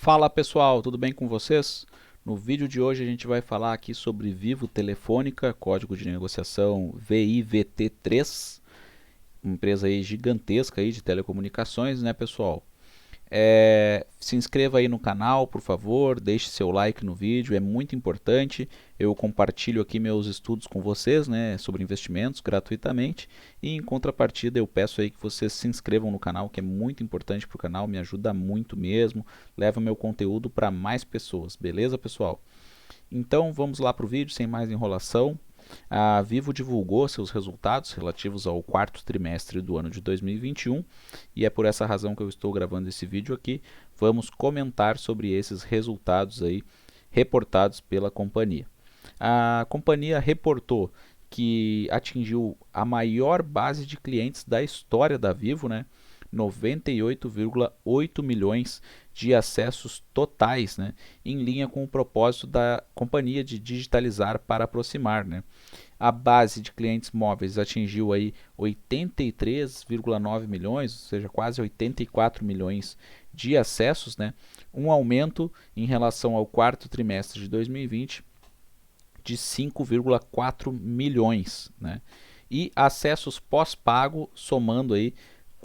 Fala pessoal, tudo bem com vocês? No vídeo de hoje a gente vai falar aqui sobre Vivo Telefônica, código de negociação VIVT3, uma empresa aí gigantesca aí de telecomunicações, né pessoal? Se inscreva aí no canal, por favor, deixe seu like no vídeo, é muito importante. Eu compartilho aqui meus estudos com vocês, né, sobre investimentos gratuitamente. E em contrapartida eu peço aí que vocês se inscrevam no canal, que é muito importante para o canal, me ajuda muito mesmo, leva meu conteúdo para mais pessoas, beleza pessoal? Então vamos lá para o vídeo, sem mais enrolação. A Vivo divulgou seus resultados relativos ao quarto trimestre do ano de 2021 e é por essa razão que eu estou gravando esse vídeo aqui. Vamos comentar sobre esses resultados aí reportados pela companhia. A companhia reportou que atingiu a maior base de clientes da história da Vivo, né? 98,8 milhões de acessos totais, né, em linha com o propósito da companhia de digitalizar para aproximar, né. A base de clientes móveis atingiu aí 83,9 milhões, ou seja, quase 84 milhões de acessos, né, um aumento em relação ao quarto trimestre de 2020 de 5,4 milhões, né. E acessos pós-pago somando aí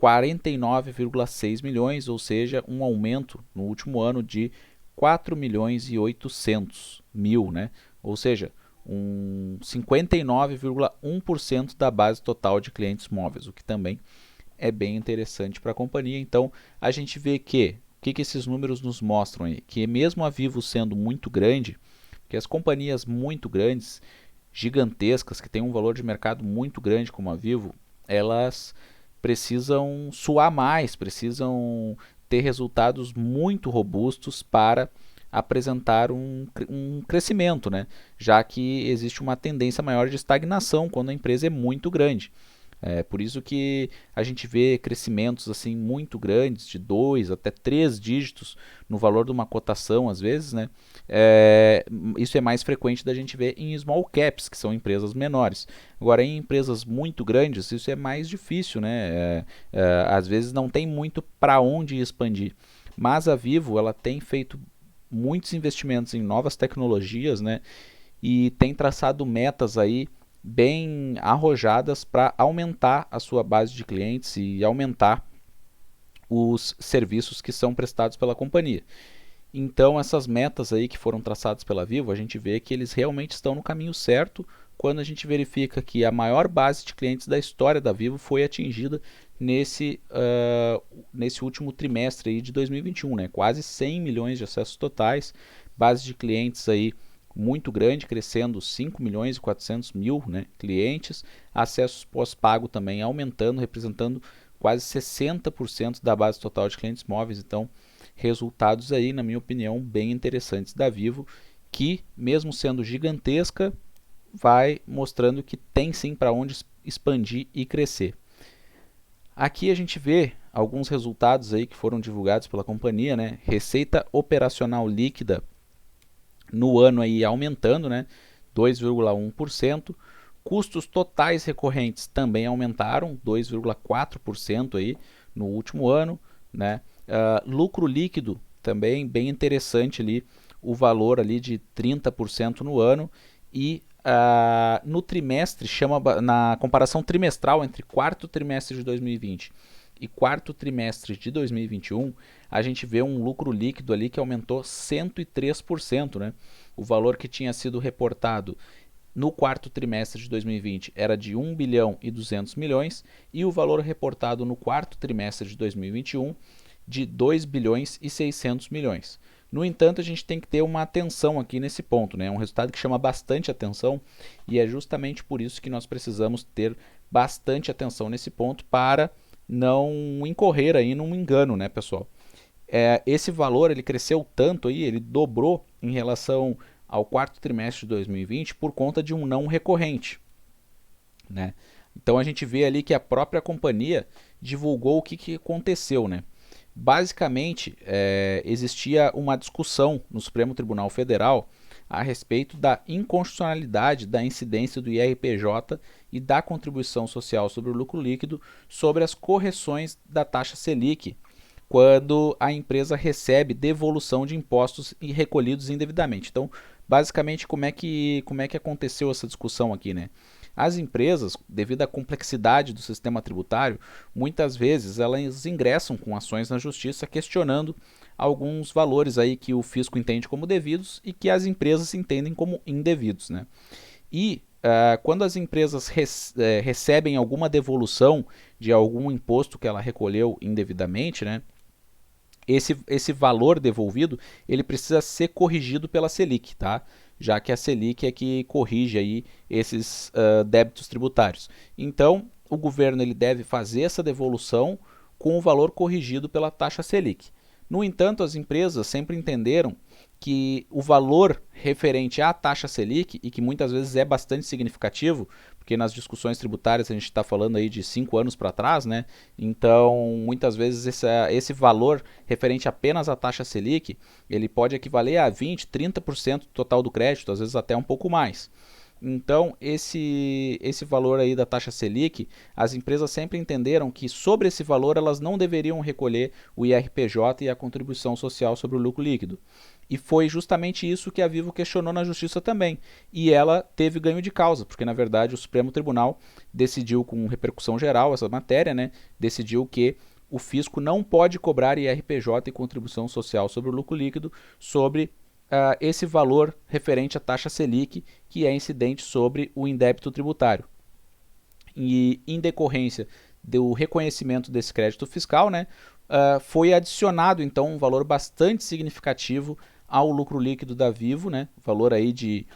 49,6 milhões, ou seja, um aumento no último ano de 4 milhões e 800 mil, né? Ou seja, 59,1% da base total de clientes móveis, o que também é bem interessante para a companhia. Então, a gente vê que, o que esses números nos mostram aí? Que mesmo a Vivo sendo muito grande, que as companhias muito grandes, gigantescas, que têm um valor de mercado muito grande como a Vivo, elas precisam suar mais, precisam ter resultados muito robustos para apresentar um crescimento, né? Já que existe uma tendência maior de estagnação quando a empresa é muito grande. É por isso que a gente vê crescimentos assim muito grandes, de 2 até 3 dígitos no valor de uma cotação às vezes, né? Isso é mais frequente da gente ver em small caps, que são empresas menores. Agora, em empresas muito grandes, isso é mais difícil, né? Às vezes não tem muito para onde expandir. Mas a Vivo ela tem feito muitos investimentos em novas tecnologias, né? E tem traçado metas aí bem arrojadas para aumentar a sua base de clientes e aumentar os serviços que são prestados pela companhia. Então essas metas aí que foram traçadas pela Vivo, a gente vê que eles realmente estão no caminho certo quando a gente verifica que a maior base de clientes da história da Vivo foi atingida nesse último trimestre aí de 2021, né? Quase 100 milhões de acessos totais, base de clientes aí muito grande, crescendo 5 milhões e 400 mil, né, clientes, acessos pós-pago também aumentando, representando quase 60% da base total de clientes móveis. Então, resultados aí, na minha opinião, bem interessantes da Vivo, que mesmo sendo gigantesca, vai mostrando que tem sim para onde expandir e crescer. Aqui a gente vê alguns resultados aí que foram divulgados pela companhia, né? Receita operacional líquida no ano aí aumentando, né? 2,1%. Custos totais recorrentes também aumentaram 2,4% aí no último ano, né? Lucro líquido também bem interessante ali, o valor ali de 30% no ano e no trimestre, na comparação trimestral entre quarto trimestre de 2020 e quarto trimestre de 2021, a gente vê um lucro líquido ali que aumentou 103%, né? O valor que tinha sido reportado no quarto trimestre de 2020 era de 1 bilhão e 200 milhões e o valor reportado no quarto trimestre de 2021 de 2 bilhões e 600 milhões. No entanto, a gente tem que ter uma atenção aqui nesse ponto, né? É um resultado que chama bastante atenção e é justamente por isso que nós precisamos ter bastante atenção nesse ponto para não incorrer aí num engano, né, pessoal? Esse valor ele cresceu tanto aí, ele dobrou em relação ao quarto trimestre de 2020 por conta de um não recorrente, né? Então a gente vê ali que a própria companhia divulgou o que aconteceu, né? Basicamente, existia uma discussão no Supremo Tribunal Federal a respeito da inconstitucionalidade da incidência do IRPJ e da contribuição social sobre o lucro líquido sobre as correções da taxa Selic quando a empresa recebe devolução de impostos recolhidos indevidamente. Então, basicamente, como é que aconteceu essa discussão aqui, né? As empresas, devido à complexidade do sistema tributário, muitas vezes elas ingressam com ações na justiça questionando alguns valores aí que o fisco entende como devidos e que as empresas entendem como indevidos, né? E quando as empresas recebem alguma devolução de algum imposto que ela recolheu indevidamente, né? Esse valor devolvido ele precisa ser corrigido pela Selic, tá? Já que a Selic é que corrige aí esses débitos tributários. Então, o governo ele deve fazer essa devolução com o valor corrigido pela taxa Selic. No entanto, as empresas sempre entenderam que o valor referente à taxa Selic, e que muitas vezes é bastante significativo, porque nas discussões tributárias a gente está falando aí de 5 anos para trás, né? Então, muitas vezes esse valor referente apenas à taxa Selic, ele pode equivaler a 20, 30% do total do crédito, às vezes até um pouco mais. Então, esse valor aí da taxa Selic, as empresas sempre entenderam que sobre esse valor elas não deveriam recolher o IRPJ e a contribuição social sobre o lucro líquido. E foi justamente isso que a Vivo questionou na justiça também. E ela teve ganho de causa, porque na verdade o Supremo Tribunal decidiu com repercussão geral essa matéria, né? Decidiu que o fisco não pode cobrar IRPJ e contribuição social sobre o lucro líquido sobre esse valor referente à taxa Selic, que é incidente sobre o indébito tributário. E em decorrência do reconhecimento desse crédito fiscal, né, foi adicionado então um valor bastante significativo ao lucro líquido da Vivo, né, valor aí de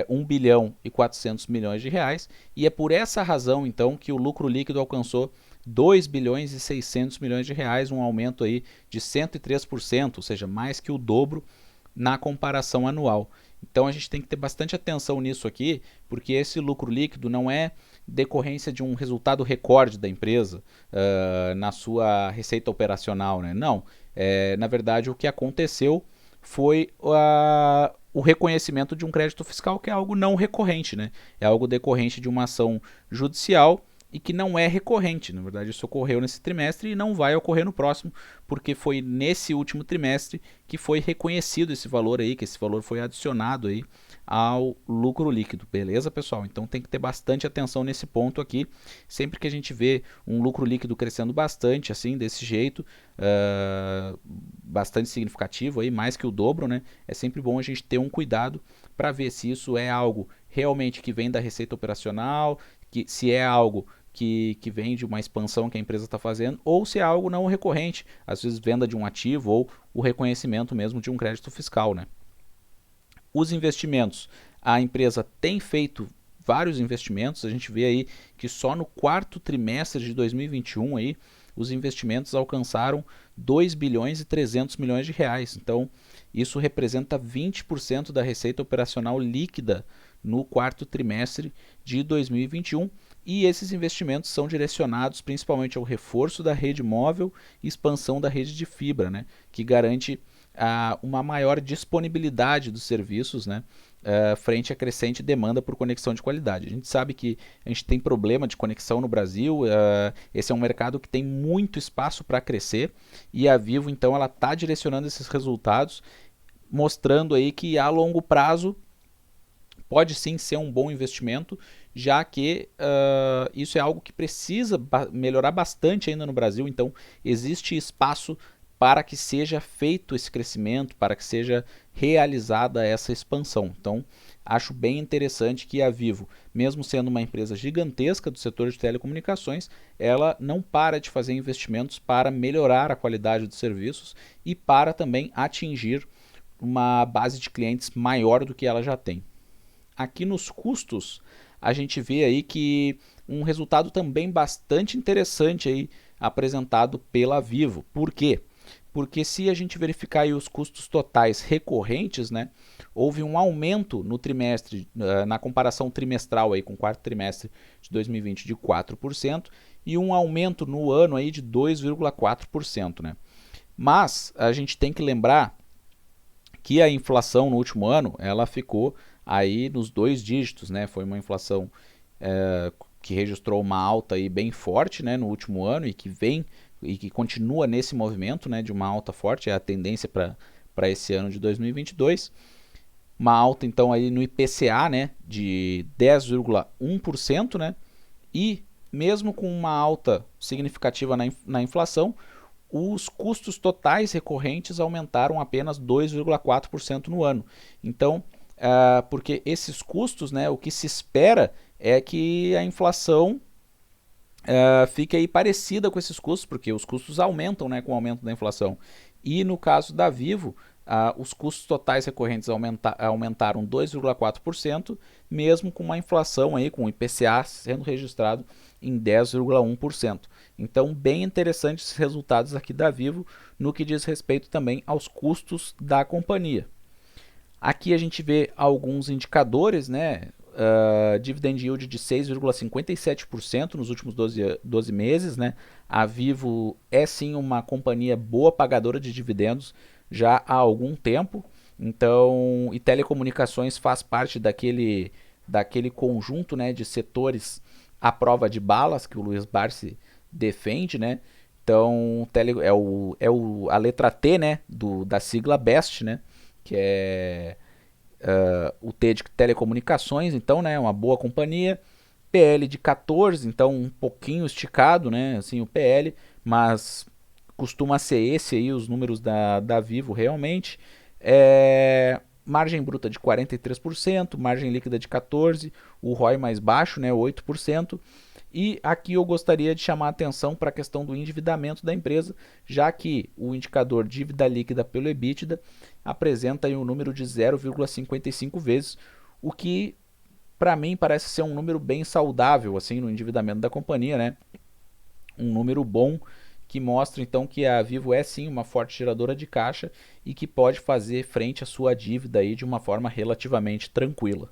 1 bilhão e 400 milhões de reais, e é por essa razão então que o lucro líquido alcançou 2 bilhões e 600 milhões de reais, um aumento aí de 103%, ou seja, mais que o dobro na comparação anual. Então a gente tem que ter bastante atenção nisso aqui, porque esse lucro líquido não é decorrência de um resultado recorde da empresa na sua receita operacional, né? Não, na verdade o que aconteceu foi o reconhecimento de um crédito fiscal que é algo não recorrente, né? É algo decorrente de uma ação judicial e que não é recorrente. Na verdade, isso ocorreu nesse trimestre e não vai ocorrer no próximo, porque foi nesse último trimestre que foi reconhecido esse valor aí, que esse valor foi adicionado aí ao lucro líquido, beleza, pessoal? Então tem que ter bastante atenção nesse ponto aqui. Sempre que a gente vê um lucro líquido crescendo bastante, assim, desse jeito, bastante significativo, aí, mais que o dobro, né? É sempre bom a gente ter um cuidado para ver se isso é algo realmente que vem da receita operacional, se é algo que vem de uma expansão que a empresa está fazendo, ou se é algo não recorrente, às vezes venda de um ativo ou o reconhecimento mesmo de um crédito fiscal, né? Os investimentos, a empresa tem feito vários investimentos, a gente vê aí que só no quarto trimestre de 2021 aí, os investimentos alcançaram 2 bilhões e 300 milhões de reais. Então, isso representa 20% da receita operacional líquida no quarto trimestre de 2021, e esses investimentos são direcionados principalmente ao reforço da rede móvel e expansão da rede de fibra, né, que garante uma maior disponibilidade dos serviços, né, frente à crescente demanda por conexão de qualidade. A gente sabe que a gente tem problema de conexão no Brasil, esse é um mercado que tem muito espaço para crescer, e a Vivo então ela está direcionando esses resultados, mostrando aí que a longo prazo pode sim ser um bom investimento, já que isso é algo que precisa melhorar bastante ainda no Brasil, então existe espaço para que seja feito esse crescimento, para que seja realizada essa expansão. Então, acho bem interessante que a Vivo, mesmo sendo uma empresa gigantesca do setor de telecomunicações, ela não para de fazer investimentos para melhorar a qualidade dos serviços e para também atingir uma base de clientes maior do que ela já tem. Aqui nos custos, a gente vê aí que um resultado também bastante interessante aí apresentado pela Vivo. Por quê? Porque se a gente verificar aí os custos totais recorrentes, né, houve um aumento no trimestre, na comparação trimestral aí com o quarto trimestre de 2020 de 4% e um aumento no ano aí de 2,4%, né? Mas a gente tem que lembrar que a inflação no último ano ela ficou aí nos 2 dígitos, né? Foi uma inflação que registrou uma alta aí bem forte, né, no último ano e que vem e que continua nesse movimento, né, de uma alta forte, é a tendência para esse ano de 2022. Uma alta então aí no IPCA, né, de 10,1%, né, e mesmo com uma alta significativa na inflação, os custos totais recorrentes aumentaram apenas 2,4% no ano. Então, porque esses custos, né, o que se espera é que a inflação fique aí parecida com esses custos, porque os custos aumentam, né, com o aumento da inflação. E no caso da Vivo, os custos totais recorrentes aumentaram 2,4%, mesmo com uma inflação aí, com o IPCA sendo registrado em 10,1%. Então, bem interessantes esses resultados aqui da Vivo no que diz respeito também aos custos da companhia. Aqui a gente vê alguns indicadores, né? Dividend yield de 6,57% nos últimos 12 meses, né? A Vivo é sim uma companhia boa pagadora de dividendos já há algum tempo. Então, e telecomunicações faz parte daquele conjunto, né, de setores à prova de balas que o Luiz Barsi defende, né? Então, a letra T, né, da sigla BEST, né? Que é o T de telecomunicações, então, né, uma boa companhia. PL de 14, então um pouquinho esticado, né, assim, o PL, mas costuma ser esse aí os números da Vivo realmente. Margem bruta de 43%, margem líquida de 14%, o ROI mais baixo, né, 8%. E aqui eu gostaria de chamar a atenção para a questão do endividamento da empresa, já que o indicador dívida líquida pelo EBITDA apresenta aí um número de 0,55 vezes, o que para mim parece ser um número bem saudável assim no endividamento da companhia, né? Um número bom que mostra então que a Vivo é sim uma forte geradora de caixa e que pode fazer frente à sua dívida aí de uma forma relativamente tranquila.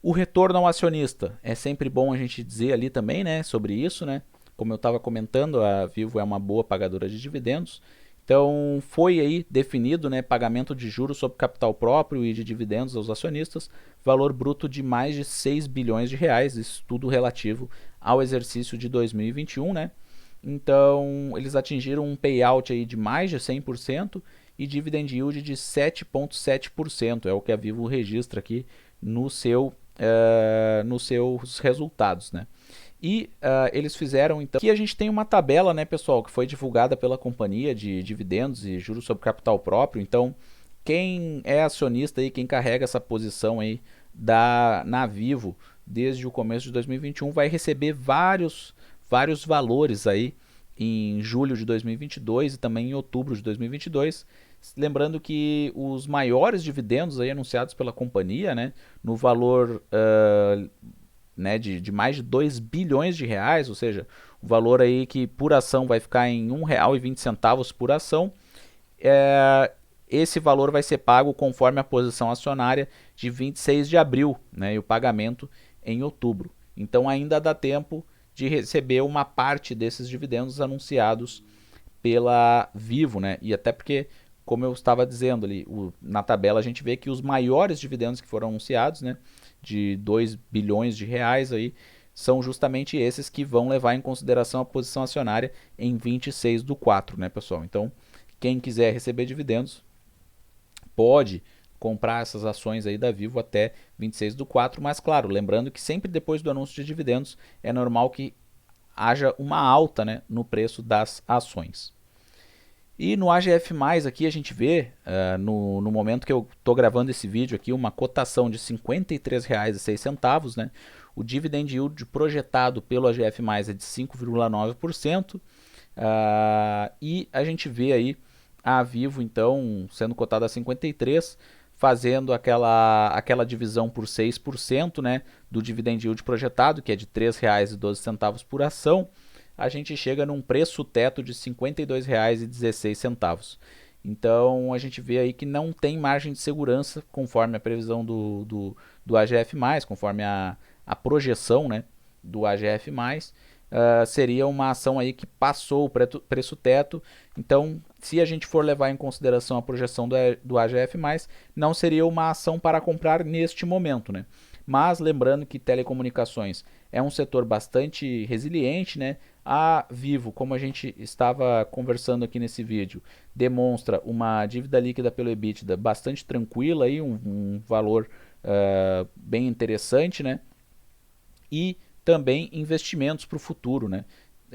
O retorno ao acionista, é sempre bom a gente dizer ali também, né, sobre isso, né? Como eu estava comentando, a Vivo é uma boa pagadora de dividendos. Então, foi aí definido, né, pagamento de juros sobre capital próprio e de dividendos aos acionistas, valor bruto de mais de 6 bilhões de reais, isso tudo relativo ao exercício de 2021, né? Então, eles atingiram um payout aí de mais de 100% e dividend yield de 7,7%, é o que a Vivo registra aqui nos seus resultados, né? E eles fizeram então. Aqui a gente tem uma tabela, né, pessoal, que foi divulgada pela companhia de dividendos e juros sobre capital próprio. Então, quem é acionista aí, quem carrega essa posição aí na Vivo desde o começo de 2021 vai receber vários valores aí em julho de 2022 e também em outubro de 2022. Lembrando que os maiores dividendos aí anunciados pela companhia, né, no valor né, de mais de 2 bilhões de reais, ou seja, o valor aí que por ação vai ficar em R$ 1,20 por ação, esse valor vai ser pago conforme a posição acionária de 26 de abril, né, e o pagamento em outubro. Então ainda dá tempo de receber uma parte desses dividendos anunciados pela Vivo, né? E até porque, como eu estava dizendo ali, na tabela a gente vê que os maiores dividendos que foram anunciados, né, de 2 bilhões de reais aí, são justamente esses que vão levar em consideração a posição acionária em 26/4, né, pessoal? Então, quem quiser receber dividendos pode comprar essas ações aí da Vivo até 26/4, mas claro, lembrando que sempre depois do anúncio de dividendos é normal que haja uma alta, né, no preço das ações. E no AGF+, aqui a gente vê, no momento que eu estou gravando esse vídeo aqui, uma cotação de R$ 53,06, né? O dividend yield projetado pelo AGF+, é de 5,9%. E a gente vê aí a Vivo, então, sendo cotada a 53, fazendo aquela divisão por 6%, né, do dividend yield projetado, que é de R$ 3,12 por ação, a gente chega num preço teto de R$ 52,16. Então a gente vê aí que não tem margem de segurança conforme a previsão do AGF+, conforme a projeção, né, do AGF+. Seria uma ação aí que passou o preço teto. Então, se a gente for levar em consideração a projeção do AGF+, não seria uma ação para comprar neste momento, né? Mas lembrando que telecomunicações é um setor bastante resiliente, né? A Vivo, como a gente estava conversando aqui nesse vídeo, demonstra uma dívida líquida pelo EBITDA bastante tranquila, aí, um valor bem interessante, né? E também investimentos para o futuro, né?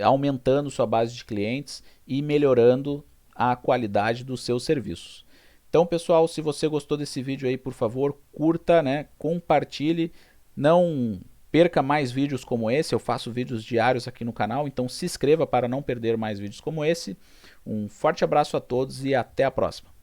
Aumentando sua base de clientes e melhorando a qualidade dos seus serviços. Então, pessoal, se você gostou desse vídeo aí, por favor, curta, né? Compartilhe, não perca mais vídeos como esse. Eu faço vídeos diários aqui no canal, então se inscreva para não perder mais vídeos como esse. Um forte abraço a todos e até a próxima.